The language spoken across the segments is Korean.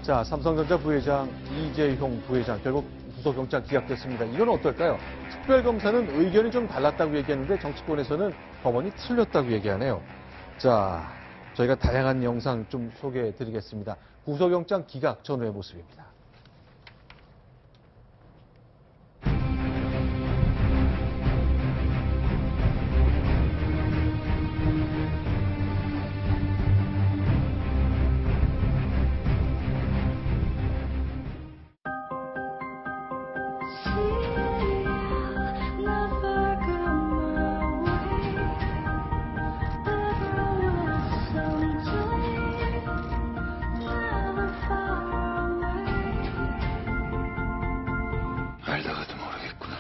자, 삼성전자 부회장 이재용 부회장 결국 구속영장 기각됐습니다. 이건 어떨까요? 특별검사는 의견이 좀 달랐다고 얘기했는데 정치권에서는 법원이 틀렸다고 얘기하네요. 자, 저희가 다양한 영상 좀 소개해드리겠습니다. 구속영장 기각 전후의 모습입니다. 알다가도 모르겠구나.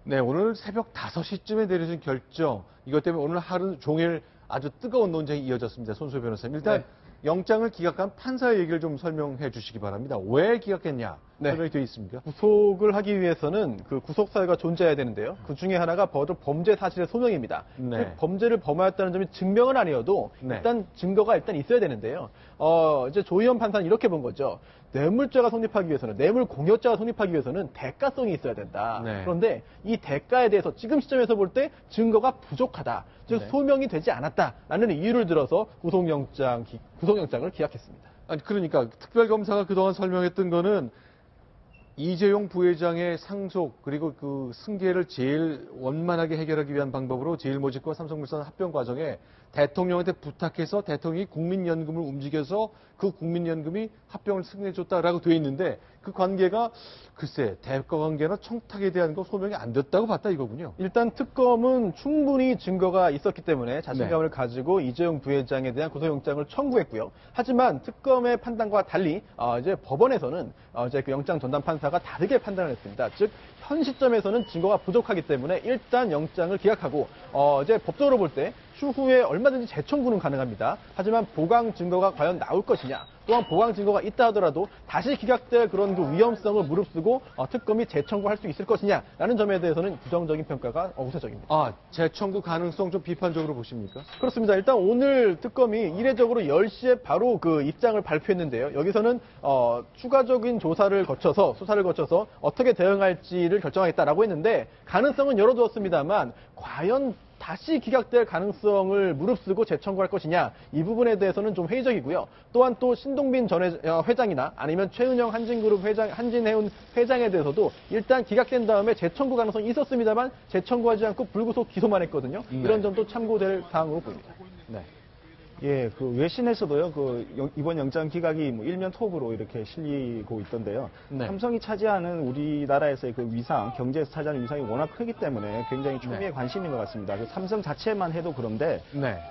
네, 오늘 새벽 5시쯤에 내려진 결정. 이것 때문에 오늘 하루 종일 아주 뜨거운 논쟁이 이어졌습니다. 손수호 변호사님. 일단 영장을 기각한 판사의 얘기를 좀 설명해 주시기 바랍니다. 왜 기각했냐? 설명이 되어 있습니까? 구속을 하기 위해서는 그 구속사유가 존재해야 되는데요. 그 중에 하나가 바로 범죄 사실의 소명입니다. 네. 범죄를 범하였다는 점이 증명은 아니어도 일단 증거가 일단 있어야 되는데요. 이제 조희연 판사는 이렇게 본 거죠. 뇌물죄가 성립하기 위해서는, 뇌물 공여죄가 성립하기 위해서는 대가성이 있어야 된다. 그런데 이 대가에 대해서 지금 시점에서 볼 때 증거가 부족하다. 즉 소명이 되지 않았다라는 이유를 들어서 구속영장을 기각했습니다. 아니, 그러니까 특별검사가 그동안 설명했던 거는 이재용 부회장의 상속 그리고 그 승계를 제일 원만하게 해결하기 위한 방법으로 제일모직과 삼성물산 합병 과정에 대통령한테 부탁해서 대통령이 국민연금을 움직여서 그 국민연금이 합병을 승인해줬다라고 되어 있는데 그 관계가 글쎄 대가 관계나 청탁에 대한 거 소명이 안 됐다고 봤다 이거군요. 일단 특검은 충분히 증거가 있었기 때문에 자신감을 가지고 이재용 부회장에 대한 구속영장을 청구했고요. 하지만 특검의 판단과 달리 이제 법원에서는 이제 그 영장 전담 판사가 다르게 판단을 했습니다. 즉 현 시점에서는 증거가 부족하기 때문에 일단 영장을 기각하고 이제 법적으로 볼 때 추후에 얼마든지 재청구는 가능합니다. 하지만 보강 증거가 과연 나올 것이냐, 또한 보강 증거가 있다 하더라도 다시 기각될 그런 그 위험성을 무릅쓰고 특검이 재청구할 수 있을 것이냐라는 점에 대해서는 부정적인 평가가 우세적입니다. 재청구 가능성 좀 비판적으로 보십니까? 그렇습니다. 일단 오늘 특검이 이례적으로 10시에 바로 그 입장을 발표했는데요. 여기서는 추가적인 수사를 거쳐서 어떻게 대응할지를 결정하겠다라고 했는데 가능성은 열어두었습니다만 과연 다시 기각될 가능성을 무릅쓰고 재청구할 것이냐, 이 부분에 대해서는 좀 회의적이고요. 또한 또 신동빈 전 회장이나 아니면 최은영 한진그룹 한진해운 회장에 대해서도 일단 기각된 다음에 재청구 가능성이 있었습니다만 재청구하지 않고 불구속 기소만 했거든요. 이런 점도 참고될 사항으로 보입니다. 예, 그 외신에서도요, 이번 영장 기각이 뭐 일면톡으로 이렇게 실리고 있던데요. 삼성이 차지하는 우리나라에서의 그 위상, 경제에서 차지하는 위상이 워낙 크기 때문에 굉장히 초미의 관심인 것 같습니다. 그 삼성 자체만 해도 그런데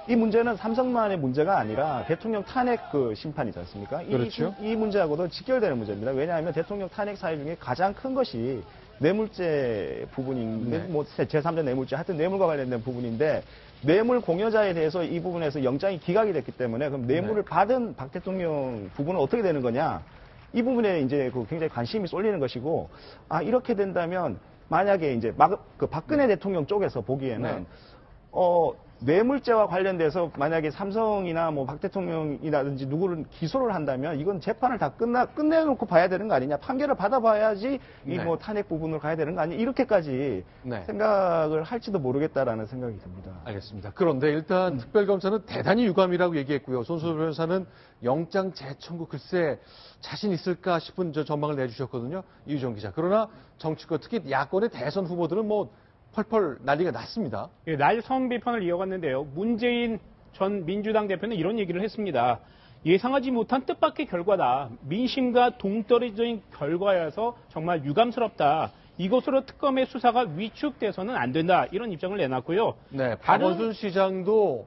이 문제는 삼성만의 문제가 아니라 대통령 탄핵 그 심판이지 않습니까? 이 문제하고도 직결되는 문제입니다. 왜냐하면 대통령 탄핵 사유 중에 가장 큰 것이 뇌물죄 부분인데, 뭐 제3자 뇌물죄, 하여튼 뇌물과 관련된 부분인데 뇌물 공여자에 대해서 이 부분에서 영장이 기각이 됐기 때문에 그럼 뇌물을 받은 박 대통령 부분은 어떻게 되는 거냐? 이 부분에 이제 그 굉장히 관심이 쏠리는 것이고, 이렇게 된다면 만약에 이제 그 박근혜 대통령 쪽에서 보기에는 뇌물죄와 관련돼서 만약에 삼성이나 뭐 박 대통령이라든지 누구를 기소를 한다면 이건 재판을 다 끝내놓고 봐야 되는 거 아니냐, 판결을 받아봐야지 이 뭐 탄핵 부분으로 가야 되는 거 아니냐, 이렇게까지 생각을 할지도 모르겠다라는 생각이 듭니다. 알겠습니다. 그런데 일단 특별검사는 대단히 유감이라고 얘기했고요. 손수호 변호사는 영장 재청구 글쎄 자신 있을까 싶은 전망을 내주셨거든요. 이유정 기자. 그러나 정치권 특히 야권의 대선 후보들은 뭐 펄펄 난리가 났습니다. 날선 비판을 이어갔는데요. 문재인 전 민주당 대표는 이런 얘기를 했습니다. 예상하지 못한 뜻밖의 결과다. 민심과 동떨어진 결과여서 정말 유감스럽다. 이것으로 특검의 수사가 위축돼서는 안 된다. 이런 입장을 내놨고요. 박원순 시장도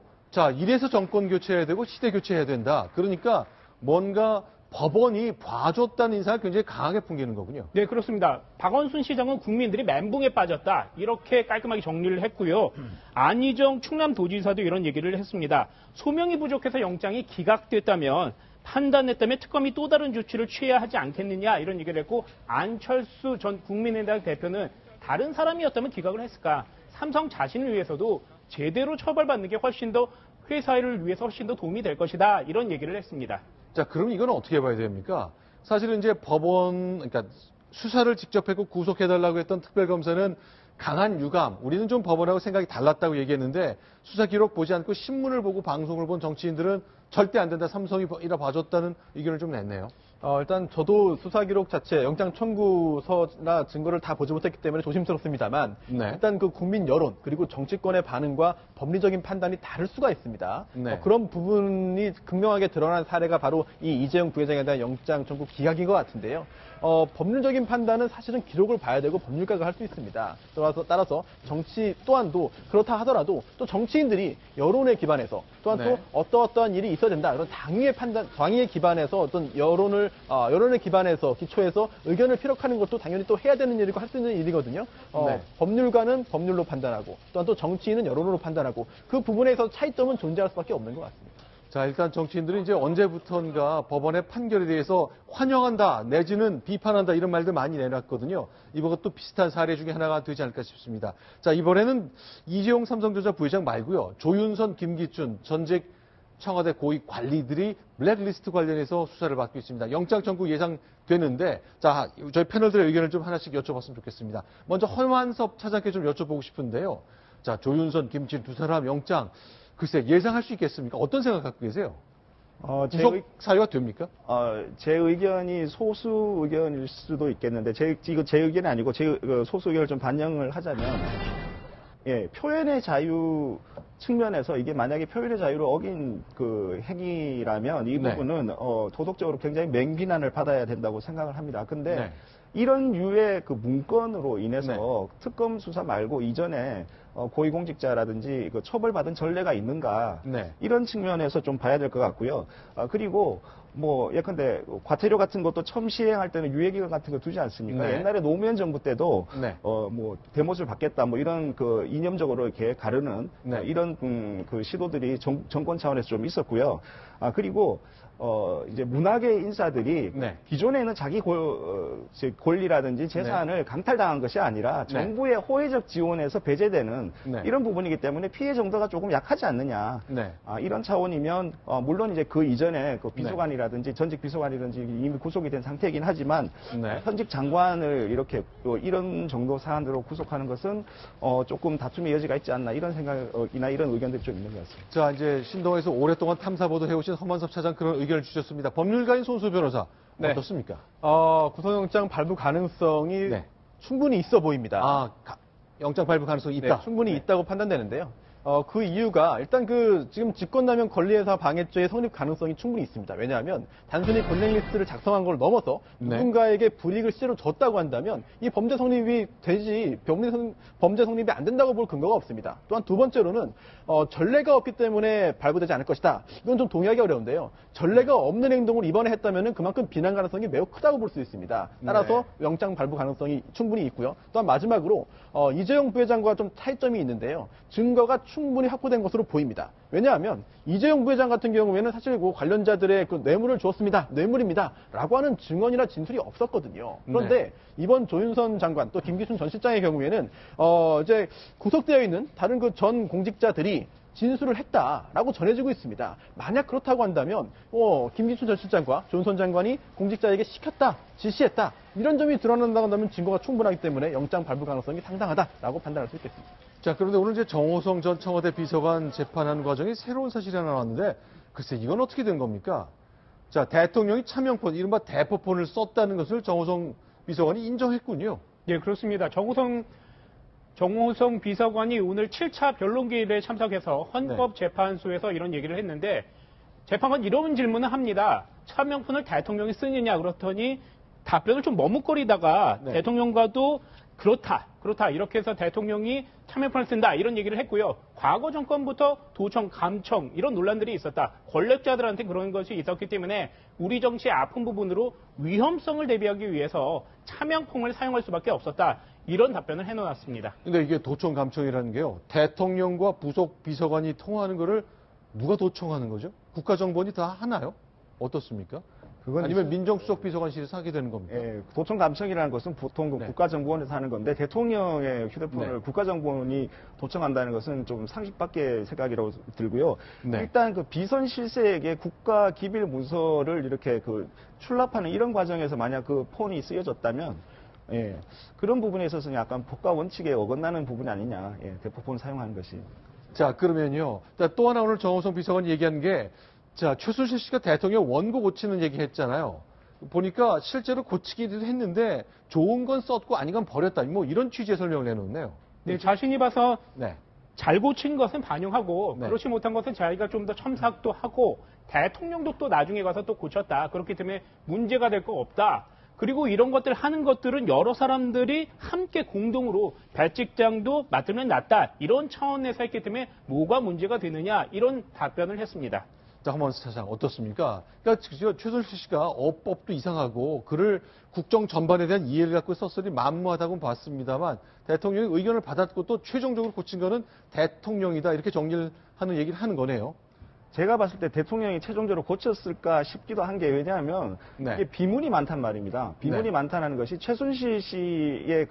이래서 정권 교체해야 되고 시대 교체해야 된다. 그러니까 뭔가 법원이 봐줬다는 인상을 굉장히 강하게 풍기는 거군요. 네, 그렇습니다. 박원순 시장은 국민들이 멘붕에 빠졌다. 이렇게 깔끔하게 정리를 했고요. 안희정 충남도지사도 이런 얘기를 했습니다. 소명이 부족해서 영장이 기각됐다면 판단했다면 특검이 또 다른 조치를 취해야 하지 않겠느냐 이런 얘기를 했고 안철수 전 국민의당 대표는 다른 사람이었다면 기각을 했을까? 삼성 자신을 위해서도 제대로 처벌받는 게 훨씬 더 회사를 위해서 훨씬 더 도움이 될 것이다 이런 얘기를 했습니다. 자, 그럼 이건 어떻게 봐야 됩니까? 사실은 이제 법원, 그러니까 수사를 직접 했고 구속해달라고 했던 특별검사는 강한 유감, 우리는 좀 법원하고 생각이 달랐다고 얘기했는데 수사 기록 보지 않고 신문을 보고 방송을 본 정치인들은 절대 안 된다, 삼성이 이라 봐줬다는 의견을 좀 냈네요. 일단 저도 수사 기록 자체, 영장 청구서나 증거를 다 보지 못했기 때문에 조심스럽습니다만 네. 일단 그 국민 여론 그리고 정치권의 반응과 법리적인 판단이 다를 수가 있습니다. 네. 그런 부분이 극명하게 드러난 사례가 바로 이 이재용 부회장에 대한 영장 청구 기각인 것 같은데요. 법률적인 판단은 사실은 기록을 봐야 되고 법률가가 할 수 있습니다. 따라서 정치 또한도 그렇다 하더라도 또 정치인들이 여론에 기반해서 또한 네. 또 어떠어떠한 일이 있어야 된다. 그런 당위의 판단, 당위에 기반해서 어떤 여론에 기반해서 기초해서 의견을 피력하는 것도 당연히 또 해야 되는 일이고 할 수 있는 일이거든요. 네. 법률가는 법률로 판단하고 또한 또 정치인은 여론으로 판단하고 그 부분에서 차이점은 존재할 수밖에 없는 것 같습니다. 자, 일단 정치인들은 이제 언제부턴가 법원의 판결에 대해서 환영한다, 내지는 비판한다, 이런 말들 많이 내놨거든요. 이것도 비슷한 사례 중에 하나가 되지 않을까 싶습니다. 자, 이번에는 이재용 삼성전자 부회장 말고요. 조윤선, 김기춘, 전직 청와대 고위 관리들이 블랙리스트 관련해서 수사를 받고 있습니다. 영장 청구 예상되는데, 자, 저희 패널들의 의견을 좀 하나씩 여쭤봤으면 좋겠습니다. 먼저 허만섭 차장께 좀 여쭤보고 싶은데요. 자, 조윤선, 김기춘 두 사람 영장, 글쎄 예상할 수 있겠습니까? 어떤 생각 갖고 계세요? 구속 사유가 됩니까? 제 의견이 소수 의견일 수도 있겠는데, 이거 제 의견이 아니고 소수 의견을 좀 반영을 하자면, 예, 표현의 자유 측면에서 이게 만약에 표현의 자유를 어긴 그 행위라면 이 네. 부분은 도덕적으로 굉장히 맹비난을 받아야 된다고 생각을 합니다. 근데 네. 이런 유의 그 문건으로 인해서 네. 특검 수사 말고 이전에 고위공직자라든지 그 처벌받은 전례가 있는가 네. 이런 측면에서 좀 봐야 될 것 같고요. 그리고 뭐 예컨대 과태료 같은 것도 처음 시행할 때는 유예기간 같은 거 두지 않습니까? 네. 옛날에 노무현 정부 때도 네. 뭐 대못을 받겠다 뭐 이런 그 이념적으로 이렇게 가르는 네. 이런 그 시도들이 정권 차원에서 좀 있었고요. 그리고 이제 문학의 인사들이 네. 기존에는 자기 권리라든지 재산을 강탈당한 것이 아니라 네. 정부의 호혜적 지원에서 배제되는 네. 이런 부분이기 때문에 피해 정도가 조금 약하지 않느냐. 네. 이런 차원이면 물론 이제 그 이전에 그 비서관이라든지 전직 비서관이라든지 이미 구속이 된 상태이긴 하지만 네. 현직 장관을 이렇게 이런 정도 사안으로 구속하는 것은 조금 다툼의 여지가 있지 않나 이런 생각이나 이런 의견들이 좀 있는 것 같습니다. 자, 이제 신동에서 오랫동안 탐사보도 해오신 허만섭 차장 그런 의견을 주셨습니다. 법률가인 손수 변호사 네. 어떻습니까? 구속영장 발부 가능성이 네. 충분히 있어 보입니다. 영장 발부 가능성이 있다. 네, 충분히 있다고 판단되는데요. 그 이유가 일단 지금 직권남용 권리행사 방해죄의 성립 가능성이 충분히 있습니다. 왜냐하면 단순히 블랙리스트를 작성한 걸 넘어서 네. 누군가에게 불이익을 실제로 줬다고 한다면 이 범죄 성립이 되지 범죄 성립이 안 된다고 볼 근거가 없습니다. 또한 두 번째로는 전례가 없기 때문에 발부되지 않을 것이다. 이건 좀 동의하기 어려운데요. 전례가 없는 행동을 이번에 했다면 그만큼 비난 가능성이 매우 크다고 볼 수 있습니다. 따라서 영장 발부 가능성이 충분히 있고요. 또한 마지막으로 이재용 부회장과 좀 차이점이 있는데요. 증거가 충분히 확보된 것으로 보입니다. 왜냐하면 이재용 부회장 같은 경우에는 사실 그 관련자들의 그 뇌물을 주었습니다. 뇌물입니다. 라고 하는 증언이나 진술이 없었거든요. 그런데 이번 조윤선 장관 또 김기춘 전 실장의 경우에는 이제 구속되어 있는 다른 그 전 공직자들이 진술을 했다라고 전해지고 있습니다. 만약 그렇다고 한다면 김기춘 전 실장과 조윤선 장관이 공직자에게 시켰다, 지시했다 이런 점이 드러난다고 한다면 증거가 충분하기 때문에 영장 발부 가능성이 상당하다라고 판단할 수 있겠습니다. 자, 그런데 오늘 이제 정호성 전 청와대 비서관 재판하는 과정에 새로운 사실이 하나 나왔는데 글쎄 이건 어떻게 된 겁니까? 자, 대통령이 차명폰, 이른바 대포폰을 썼다는 것을 정호성 비서관이 인정했군요. 예, 그렇습니다. 정호성 비서관이 오늘 7차 변론기일에 참석해서 헌법재판소에서 이런 얘기를 했는데 재판관 이런 질문을 합니다. 차명폰을 대통령이 쓰느냐 그렇더니 답변을 좀 머뭇거리다가 대통령과도 그렇다 이렇게 해서 대통령이 차명폰을 쓴다 이런 얘기를 했고요. 과거 정권부터 도청, 감청 이런 논란들이 있었다. 권력자들한테 그런 것이 있었기 때문에 우리 정치의 아픈 부분으로 위험성을 대비하기 위해서 차명폰을 사용할 수밖에 없었다. 이런 답변을 해놓았습니다. 근데 이게 도청 감청이라는 게요. 대통령과 부속 비서관이 통화하는 거를 누가 도청하는 거죠? 국가정보원이 다 하나요? 어떻습니까? 그건 아니면 민정수석 비서관실에서 하게 되는 겁니까? 예, 도청 감청이라는 것은 보통 그 네. 국가정보원에서 하는 건데 대통령의 휴대폰을 네. 국가정보원이 도청한다는 것은 좀 상식 밖의 생각이라고 들고요. 네. 일단 그 비선 실세에게 국가 기밀 문서를 이렇게 그 출납하는 이런 과정에서 만약 그 폰이 쓰여졌다면 예, 그런 부분에 있어서는 약간 법과 원칙에 어긋나는 부분이 아니냐. 예, 대포폰 사용하는 것이. 자, 그러면요. 또 하나 오늘 정호성 비서관이 얘기한 게, 자, 최순실 씨가 대통령 원고 고치는 얘기 했잖아요. 보니까 실제로 고치기도 했는데, 좋은 건 썼고 아닌 건 버렸다. 뭐 이런 취지의 설명을 내놓네요. 네, 자신이 봐서 네. 잘 고친 것은 반영하고 네. 그렇지 못한 것은 자기가 좀 더 첨삭도 하고 대통령도 또 나중에 가서 또 고쳤다. 그렇기 때문에 문제가 될 거 없다. 그리고 이런 것들 하는 것들은 여러 사람들이 함께 공동으로 별직장도 맡으면 낫다. 이런 차원에서 했기 때문에 뭐가 문제가 되느냐 이런 답변을 했습니다. 자, 한번 사장 어떻습니까? 그러니까 최순실 씨가 어법도 이상하고 글을 국정 전반에 대한 이해를 갖고 썼으니 만무하다고는 봤습니다만 대통령의 의견을 받았고 또 최종적으로 고친 거는 대통령이다 이렇게 정리를 하는 얘기를 하는 거네요. 제가 봤을 때 대통령이 최종적으로 고쳤을까 싶기도 한 게 왜냐하면 네. 이게 비문이 많단 말입니다. 비문이 네. 많다는 것이 최순실 씨의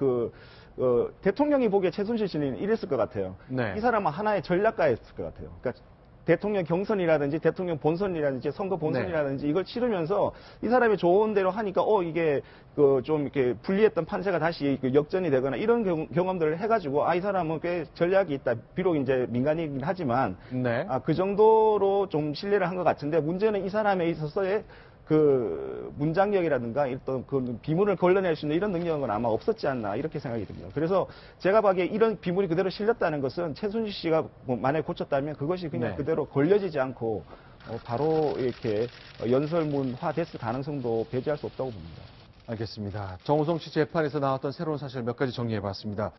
대통령이 보기에 최순실 씨는 이랬을 것 같아요. 네. 이 사람은 하나의 전략가였을 것 같아요. 그러니까 대통령 경선이라든지 대통령 본선이라든지 선거 본선이라든지 이걸 치르면서 이 사람이 좋은 대로 하니까 이게 좀 이렇게 불리했던 판세가 다시 역전이 되거나 이런 경험들을 해가지고 이 사람은 꽤 전략이 있다. 비록 이제 민간이긴 하지만 네. 그 정도로 좀 신뢰를 한 것 같은데 문제는 이 사람에 있어서의 그 문장력이라든가 어떤 그 비문을 걸러낼 수 있는 이런 능력은 아마 없었지 않나 이렇게 생각이 듭니다. 그래서 제가 보기에 이런 비문이 그대로 실렸다는 것은 최순실 씨가 만약에 고쳤다면 그것이 그냥 네. 그대로 걸려지지 않고 바로 이렇게 연설문화 됐을 가능성도 배제할 수 없다고 봅니다. 알겠습니다. 정호성 씨 재판에서 나왔던 새로운 사실 몇 가지 정리해 봤습니다.